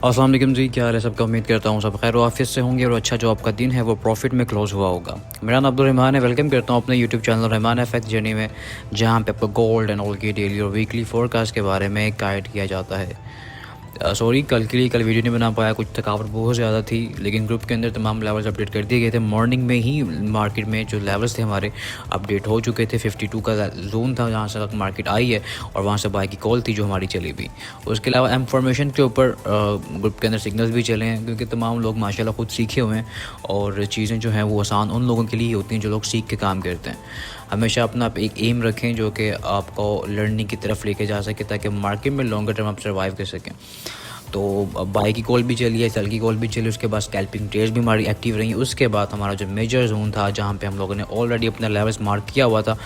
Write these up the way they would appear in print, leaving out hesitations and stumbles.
अस्सलाम वालेकुम जी, क्या हाल है सबका। उम्मीद करता हूँ सब खैर वाफियत से होंगे और अच्छा जो आपका दिन है वो प्रॉफिट में क्लोज हुआ होगा। मेरा नाम अब्दुल है। वेलकम करता हूँ अपने YouTube channel Rahman FX journey में, जहाँ पे आपको गोल्ड एंड ऑल की डेली और वीकली फोरकास्ट के बारे में गाइड किया जाता है। सॉरी कल के लिए कल वीडियो नहीं बना पाया, कुछ थकावट बहुत ज़्यादा थी, लेकिन ग्रुप के अंदर तमाम लेवल्स अपडेट कर दिए गए थे। मॉर्निंग में ही मार्केट में जो लेवल्स थे हमारे अपडेट हो चुके थे। 52 का जोन था जहाँ से मार्केट आई है और वहाँ से बाय की कॉल थी जो हमारी चली भी। उसके अलावा इंफॉर्मेशन के ऊपर ग्रुप के अंदर सिग्नल्स भी चले हैं, क्योंकि तमाम लोग माशाल्लाह खुद सीखे हुए हैं और चीज़ें जो हैं वो आसान उन लोगों के लिए होती हैं जो लोग सीख के काम करते हैं। हमेशा अपना आप एक एम रखें जो कि आपको लर्निंग की तरफ लेके जा सके, ताकि मार्केट में लॉन्गर टर्म आप सर्वाइव कर सकें। तो बाई की कॉल भी चली है, सेल की कॉल भी चली, उसके बाद स्कैल्पिंग ट्रेड्स भी हमारी एक्टिव रही। उसके बाद हमारा जो मेजर जोन था जहाँ पे हम लोगों ने ऑलरेडी अपना लेवल्स मार्क किया हुआ था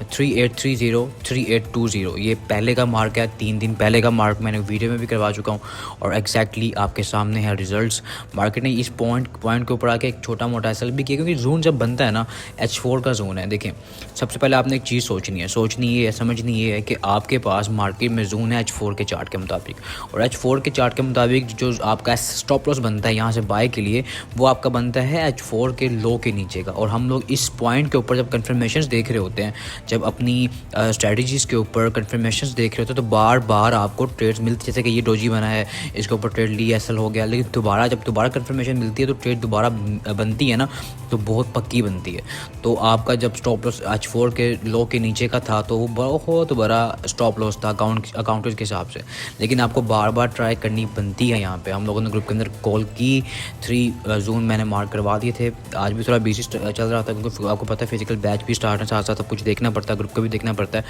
3830 3820, ये पहले का मार्क है, 3 दिन पहले का मार्क मैंने वीडियो में भी करवा चुका हूँ और एग्जैक्टली आपके सामने है रिजल्ट्स। मार्केट ने इस पॉइंट के ऊपर आके एक छोटा मोटा एसल भी किया, क्योंकि जोन जब बनता है ना, H4 का जोन है। देखें, सबसे पहले आपने एक चीज़ सोचनी है समझनी ये है कि आपके पास मार्केट में जोन है H4 के चार्ट के मुताबिक, और H4 के चार्ट के मुताबिक जो आपका स्टॉप लॉस बनता है यहाँ से बाय के लिए, वो आपका बनता है H4 के लो के नीचे का। और हम लोग इस पॉइंट के ऊपर जब कन्फर्मेशंस देख रहे होते हैं, जब अपनी स्ट्रेटजीज़ के ऊपर कन्फर्मेशंस देख रहे होते हैं, तो बार बार आपको ट्रेड्स मिलती है। जैसे कि ये डोजी बना है, इसके ऊपर ट्रेड ली, एसएल हो गया, लेकिन जब दोबारा कन्फर्मेशन मिलती है तो ट्रेड दोबारा बनती है ना, तो बहुत पक्की बनती है। तो आपका जब स्टॉप लॉस H4 के लो के नीचे का था तो वो बहुत बड़ा स्टॉप लॉस था अकाउंटेज के हिसाब से, लेकिन आपको बार बार ट्राई करनी बनती है। यहाँ पे हम लोगों ने ग्रुप के अंदर कॉल की, 3 जोन मैंने मार्क करवा दिए थे। आज भी थोड़ा बिजी चल रहा था, क्योंकि आपको पता है फिजिकल बैच भी स्टार्ट है, साथ साथ सब कुछ देखना पड़ता है, ग्रुप को भी देखना पड़ता है।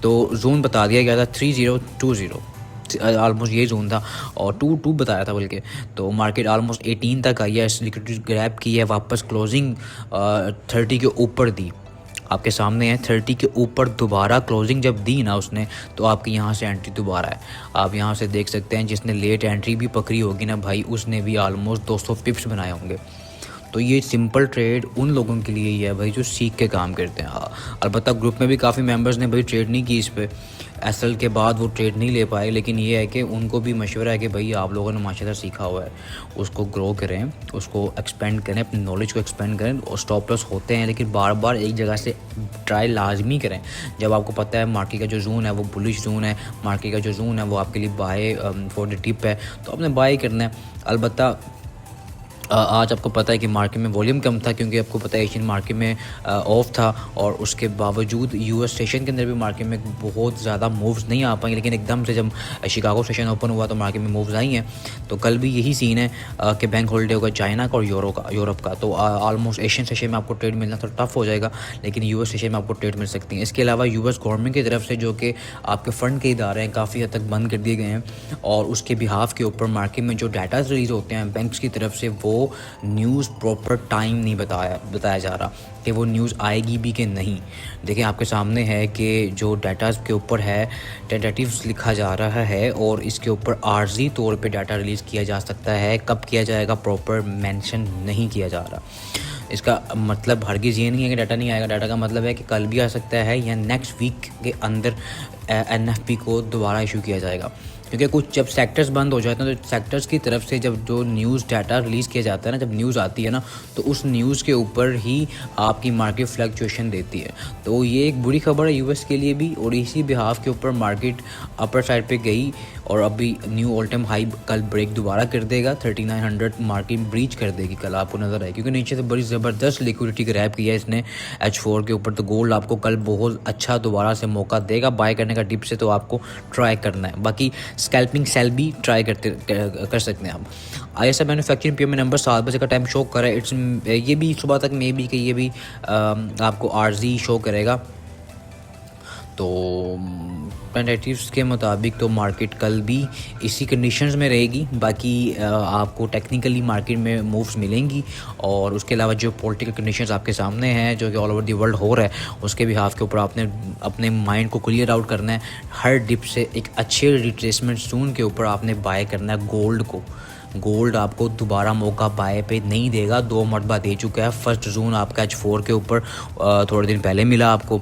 तो जोन बता दिया गया था 3020, आलमोस्ट ये जोन था, और 22 बताया था बल्कि। तो मार्केट आलमोस्ट 18 तक आई है, लिक्विडिटी ग्रैब की है, वापस क्लोजिंग 30 के ऊपर दी। आपके सामने है 30 के ऊपर दोबारा क्लोजिंग जब दी ना उसने, तो आपकी यहाँ से एंट्री दोबारा है। आप यहाँ से देख सकते हैं, जिसने लेट एंट्री भी पकड़ी होगी ना भाई, उसने भी आलमोस्ट 200 पिप्स बनाए होंगे। तो ये सिंपल ट्रेड उन लोगों के लिए ही है भाई जो सीख के काम करते हैं। अलबत्ता ग्रुप में भी काफ़ी मेंबर्स ने भाई ट्रेड नहीं की इस पे, एसएल के बाद वो ट्रेड नहीं ले पाए, लेकिन ये है कि उनको भी मशवरा है कि भाई आप लोगों ने माशाल्लाह सीखा हुआ है, उसको ग्रो करें, उसको एक्सपेंड करें, अपनी नॉलेज को एक्सपेंड करें। और स्टॉप लॉस होते हैं, लेकिन बार बार एक जगह से ट्राई लाजमी करें। जब आपको पता है मार्केट का जो जोन है वो बुलिश जोन है, मार्केट का जो जोन है वो आपके लिए बाय फॉर द टिप है, तो आपने बाय करना है। अलबत्ता आज आपको पता है कि मार्केट में वॉल्यूम कम था, क्योंकि आपको पता है एशियन मार्केट में ऑफ था, और उसके बावजूद यूएस सेशन के अंदर भी मार्केट में बहुत ज़्यादा मूव्स नहीं आ पाएंगे, लेकिन एकदम से जब शिकागो सेशन ओपन हुआ तो मार्केट में मूव्स आई हैं। तो कल भी यही सीन है कि बैंक हॉलीडे होगा चाइना का और यूरोप का, तो ऑलमोस्ट एशियन सेशन में आपको ट्रेड मिलना थोड़ा टफ हो जाएगा, लेकिन यूएस सेशन में आपको ट्रेड मिल सकती है। इसके अलावा यूएस गवर्नमेंट की तरफ से जो कि आपके फ़ंड के इदारे हैं काफ़ी हद तक बंद कर दिए गए हैं, और उसके बिहाफ के ऊपर मार्केट में जो डाटा रिलीज़ होते हैं बैंक्स की तरफ से, वो न्यूज़ प्रॉपर टाइम नहीं बताया जा रहा कि वो न्यूज़ आएगी भी कि नहीं। देखिए आपके सामने है कि जो डाटाज़ के ऊपर है टेंटेटिव्स लिखा जा रहा है, और इसके ऊपर आर्जी तौर पे डाटा रिलीज़ किया जा सकता है, कब किया जाएगा प्रॉपर मेंशन नहीं किया जा रहा। इसका मतलब हरगिज़ ये नहीं है कि डाटा नहीं आएगा, डाटा का मतलब है कि कल भी आ सकता है या नेक्स्ट वीक के अंदर एनएफपी को दोबारा इशू किया जाएगा। क्योंकि कुछ जब सेक्टर्स बंद हो जाते हैं तो सेक्टर्स की तरफ से जब जो न्यूज़ डाटा रिलीज़ किया जाता है ना, जब न्यूज़ आती है ना, तो उस न्यूज़ के ऊपर ही आपकी मार्केट फ्लक्चुएशन देती है। तो ये एक बुरी खबर है यूएस के लिए भी, और इसी बिहाफ के ऊपर मार्केट अपर साइड पे गई, और अभी न्यू ऑल टाइम हाई कल ब्रेक दोबारा कर देगा, 3900 मार्केट ब्रीच कर देगी कल, आपको नज़र आए, क्योंकि नीचे से बड़ी ज़बरदस्त लिक्विडिटी ग्रैब किया है इसने H4 के ऊपर। तो गोल्ड आपको कल बहुत अच्छा दोबारा से मौका देगा बाय करने का डिप से, तो आपको ट्राई करना है। बाकी स्कैल्पिंग सेल भी ट्राई कर सकते हैं आप। ISI मैन्युफैक्चरिंग पीएम नंबर 7 बजे का टाइम शो कर रहा है, ये भी सुबह तक मे बी कि ये भी आपको आरजी शो करेगा। तो टेंटेटिव्स के मुताबिक तो मार्केट कल भी इसी कंडीशंस में रहेगी। बाकी आपको टेक्निकली मार्केट में मूव्स मिलेंगी, और उसके अलावा जो पॉलिटिकल कंडीशंस आपके सामने हैं जो कि ऑल ओवर द वर्ल्ड हो रहा है, उसके भी हाफ के ऊपर आपने अपने माइंड को क्लियर आउट करना है। हर डिप से एक अच्छे रिट्रेसमेंट जोन के ऊपर आपने बाय करना है गोल्ड को। गोल्ड आपको दोबारा मौका बाय पे नहीं देगा, 2 मरतबा दे चुका है। फर्स्ट जोन आपका H4 के ऊपर थोड़े दिन पहले मिला आपको,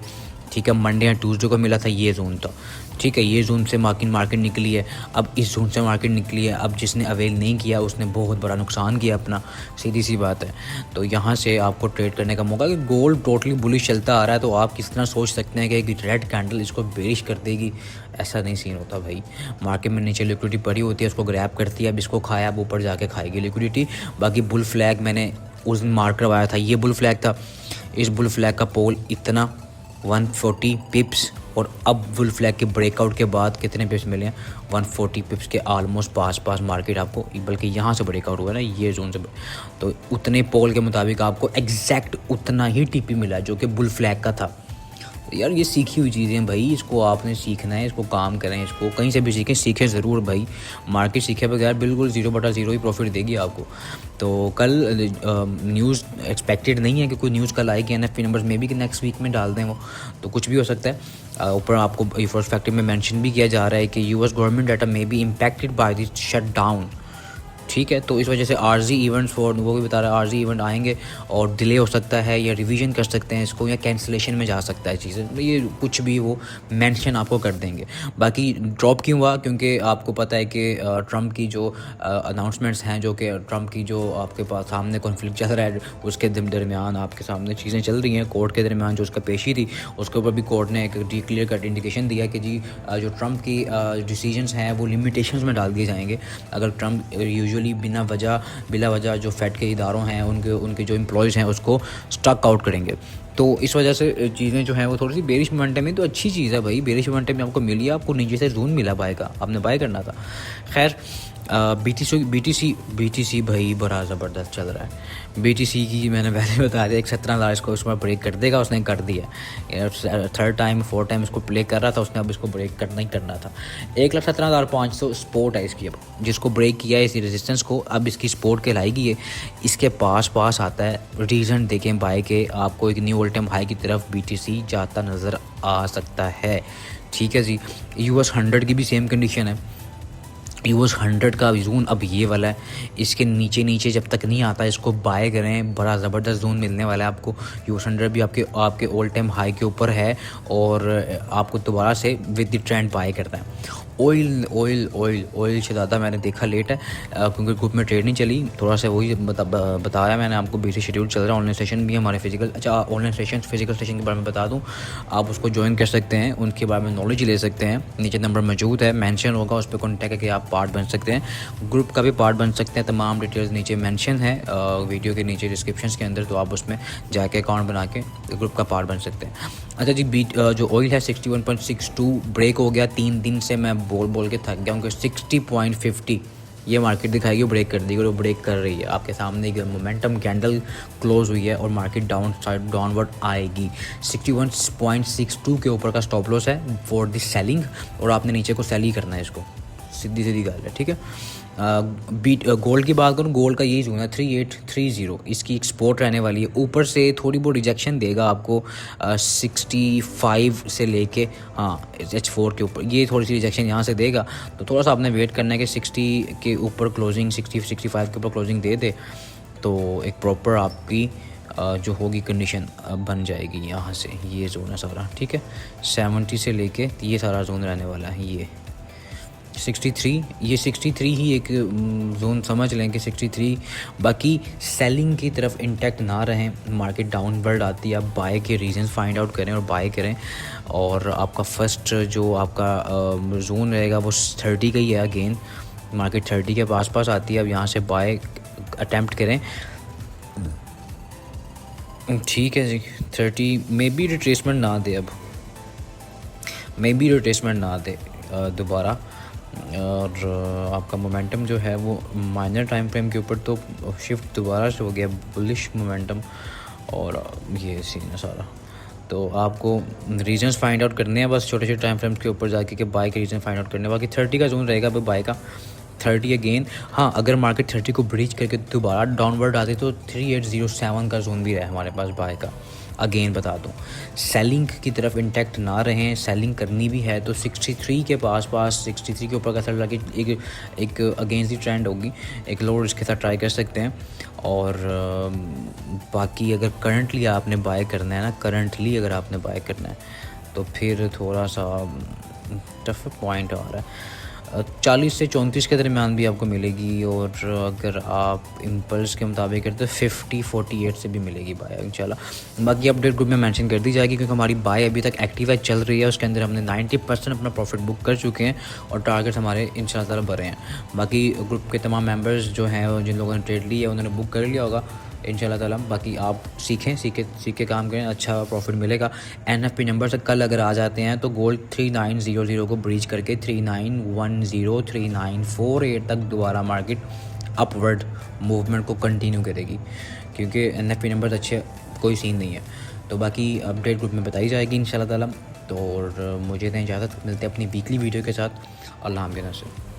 ठीक है, मंडे या ट्यूसडे को मिला था, ये जोन था। ठीक है, ये जोन से मार्केट निकली है, अब इस जोन से मार्केट निकली है, अब जिसने अवेल नहीं किया उसने बहुत बड़ा नुकसान किया अपना, सीधी सी बात है। तो यहाँ से आपको ट्रेड करने का मौका, कि गोल्ड टोटली बुलिश चलता आ रहा है तो आप किस तरह सोच सकते हैं कि एक रेड कैंडल इसको बेरिश कर देगी, ऐसा नहीं सीन होता भाई। मार्केट में नीचे लिक्विडिटी पड़ी होती है, उसको ग्रैब करती है, अब इसको खाया, अब ऊपर जाके खाएगी लिक्विडिटी। बाकी बुल फ्लैग मैंने उस दिन मार्क करवाया था, ये बुल फ्लैग था, इस बुल फ्लैग का पोल इतना 140 पिप्स, और अब बुल फ्लैग के ब्रेकआउट के बाद कितने पिप्स मिले हैं, 140 पिप्स के आलमोस्ट पास मार्केट आपको, बल्कि यहाँ से ब्रेकआउट हुआ है ना, ये जोन से, तो उतने पोल के मुताबिक आपको एग्जैक्ट उतना ही टीपी मिला जो कि बुल फ्लैग का था। यार ये सीखी हुई चीज़ें हैं भाई, इसको आपने सीखना है, इसको काम करें, इसको कहीं से भी सीखें ज़रूर भाई। मार्केट सीखे बगैर बिल्कुल 0/0 ही प्रॉफिट देगी आपको। तो कल न्यूज़ एक्सपेक्टेड नहीं है कि कोई न्यूज़ कल आएगी, एनएफपी नंबर्स में भी कि नेक्स्ट वीक में डाल दें वो, तो कुछ भी हो सकता है। ऊपर आपको फर्स्ट फैक्टर में मेंशन भी किया जा रहा है कि US government data may be impacted by the shut down. ठीक है, तो इस वजह से आरजी इवेंट्स, फॉर वो भी बता रहा है आरजी इवेंट आएंगे और डिले हो सकता है, या रिवीजन कर सकते हैं इसको, या कैंसिलेशन में जा सकता है चीज़ें, ये कुछ भी वो मेंशन आपको कर देंगे। बाकी ड्रॉप क्यों हुआ, क्योंकि आपको पता है कि ट्रम्प की जो अनाउंसमेंट्स हैं, जो कि ट्रम्प की जो आपके पास सामने कॉन्फ्लिक्ट चल रहा है, उसके दरमियान आपके सामने चीज़ें चल रही हैं, कोर्ट के दरमियान जो उसका पेशी थी उसके ऊपर भी कोर्ट ने एक क्लियर कट इंडिकेशन दिया कि जी जो ट्रम्प की डिसीजंस हैं वो लिमिटेशंस में डाल दिए जाएंगे। अगर ट्रम्प यूजुअली बिला वजह जो फेड के इदारों हैं उनके जो एम्प्लॉयज़ हैं उसको स्टक आउट करेंगे, तो इस वजह से चीज़ें जो हैं वो थोड़ी सी बेरिश मोमेंटम में, तो अच्छी चीज़ है भाई, बेरिश मोमेंटम में आपको मिली है, आपको नीचे से जोन मिला बाय का, आपने बाय करना था। खैर बीटीसी भाई बड़ा ज़बरदस्त चल रहा है। बीटीसी की मैंने पहले बता दिया, 17,000 इसको उसमें ब्रेक कर देगा, उसने कर दिया, थर्ड टाइम फोर्थ टाइम इसको प्ले कर रहा था उसने, अब इसको ब्रेक करना ही करना था। 1,17,500 स्पोर्ट है इसकी, अब जिसको ब्रेक किया है इसी रेजिस्टेंस को, अब इसकी स्पोर्ट कहलाएगी ये, इसके पास आता है। रीज़न देखें बाय के, आपको एक न्यू ऑल टाइम हाई की तरफ बीटीसी जाता नज़र आ सकता है। ठीक है जी, यूएस 100 की भी सेम कंडीशन है, यूएस 100 का जोन अब ये वाला है, इसके नीचे जब तक नहीं आता इसको बाय करें, बड़ा ज़बरदस्त जोन मिलने वाला है आपको। यूएस 100 भी आपके ऑल टाइम हाई के ऊपर है और आपको दोबारा से विद द ट्रेंड बाय करता है। ऑयल से ज़्यादा मैंने देखा लेट है, क्योंकि ग्रुप में ट्रेड नहीं चली, थोड़ा सा वही बताया मैंने आपको, बिजी शेड्यूल चल रहा है। ऑनलाइन सेशन भी हमारे ऑनलाइन सेशन फिजिकल सेशन के बारे में बता दूं, आप उसको ज्वाइन कर सकते हैं, उनके बारे में नॉलेज ले सकते हैं। नीचे नंबर मौजूद है, मेंशन होगा, उस पर कॉन्टैक्ट करके आप पार्ट बन सकते हैं, ग्रुप का भी पार्ट बन सकते हैं। तमाम डिटेल्स नीचे मेंशन है वीडियो के नीचे डिस्क्रिप्शन के अंदर, तो आप उसमें जाके अकाउंट बना के ग्रुप का पार्ट बन सकते हैं। अच्छा जी, जो ऑयल है 61.62 ब्रेक हो गया, 3 दिन से मैं बोल के थक गया हूँ कि 60.50 ये मार्केट दिखाएगी, ब्रेक कर देगी, और वो ब्रेक कर रही है। आपके सामने एक मोमेंटम कैंडल क्लोज हुई है और मार्केट डाउनवर्ड आएगी। 61.62 के ऊपर का स्टॉप लॉस है फॉर द सेलिंग, और आपने नीचे को सेल ही करना है इसको, सीधी गल है। ठीक है, गोल्ड की बात करूँ, गोल्ड का यही जोन है 3830, इसकी एक्सपोर्ट रहने वाली है। ऊपर से थोड़ी बहुत रिजेक्शन देगा आपको 65 से लेके, हाँ H4 के ऊपर ये थोड़ी सी रिजेक्शन यहाँ से देगा, तो थोड़ा सा आपने वेट करना है कि 60 के ऊपर क्लोजिंग, 65 के ऊपर क्लोजिंग दे, तो एक प्रॉपर आपकी जो होगी कंडीशन बन जाएगी। यहाँ से ये जोन है सारा, ठीक है, 70 से लेके ये सारा जोन रहने वाला है। ये 63 ही एक जोन समझ लें कि 63। बाकी सेलिंग की तरफ इंटैक्ट ना रहें, मार्केट डाउनवर्ड आती है, आप बाय के रीजंस फाइंड आउट करें और बाय करें। और आपका फर्स्ट जो आपका जोन रहेगा वो 30 का ही है, अगेन मार्केट 30 के पास आती है, अब यहाँ से बाय अटैम्प्ट करें। ठीक है जी, 30 मे बी रिट्रेसमेंट ना दे, अब मे बी रिट्रेसमेंट ना दे दोबारा, और आपका मोमेंटम जो है वो माइनर टाइम फ्रेम के ऊपर तो शिफ्ट दोबारा से हो गया बुलिश मोमेंटम, और ये सीन है सारा। तो आपको रीजंस फाइंड आउट करने हैं बस छोटे टाइम फ्रेम्स के ऊपर जाके कि बाय के रीजन फाइंड आउट करने। बाकी 30 का जोन रहेगा बाय का, 30 अगेन। हाँ, अगर मार्केट 30 को ब्रीच करके दोबारा डाउनवर्ड आती तो 3807 का जोन भी है हमारे पास बाय का। अगेन बता दूं, सेलिंग की तरफ इंटैक्ट ना रहें, सेलिंग करनी भी है तो 63 के पास 63 के ऊपर का सर लगे एक अगेंस्ट दी ट्रेंड होगी, एक लो इसके साथ ट्राई कर सकते हैं। और बाकी अगर करंटली आपने बाय करना है ना, करंटली अगर आपने बाय करना है तो फिर थोड़ा सा टफ पॉइंट आ रहा है। 40 से 34 के दरमियान भी आपको मिलेगी, और अगर आप इम्पल्स के मुताबिक करते तो 50-48 से भी मिलेगी बाय इंशाल्लाह। बाकी अपडेट ग्रुप में मेंशन कर दी जाएगी, क्योंकि हमारी बाय अभी तक एक्टिव है, चल रही है। उसके अंदर हमने 90% अपना प्रॉफिट बुक कर चुके हैं और टारगेट हमारे इंशाल्लाह भरे हैं। बाकी ग्रुप के तमाम मेम्बर्स जो हैं, जिन लोगों ने ट्रेड लिया है, उन्होंने बुक कर लिया होगा इंशाल्लाह ताला। बाकी आप सीख के काम करें, अच्छा प्रॉफिट मिलेगा। NFP नंबर से कल अगर आ जाते हैं तो गोल्ड 3900 को ब्रीच करके 3910 3948 तक दोबारा मार्केट अपवर्ड मूवमेंट को कंटिन्यू करेगी, क्योंकि NFP नंबर अच्छे कोई सीन नहीं है। तो बाकी अपडेट ग्रुप में बताई जाएगी इंशाल्लाह ताला। तो और मुझे दें इजाज़त, मिलते हैं अपनी वीकली वीडियो के साथ। अल्लाह हाफ़िज़।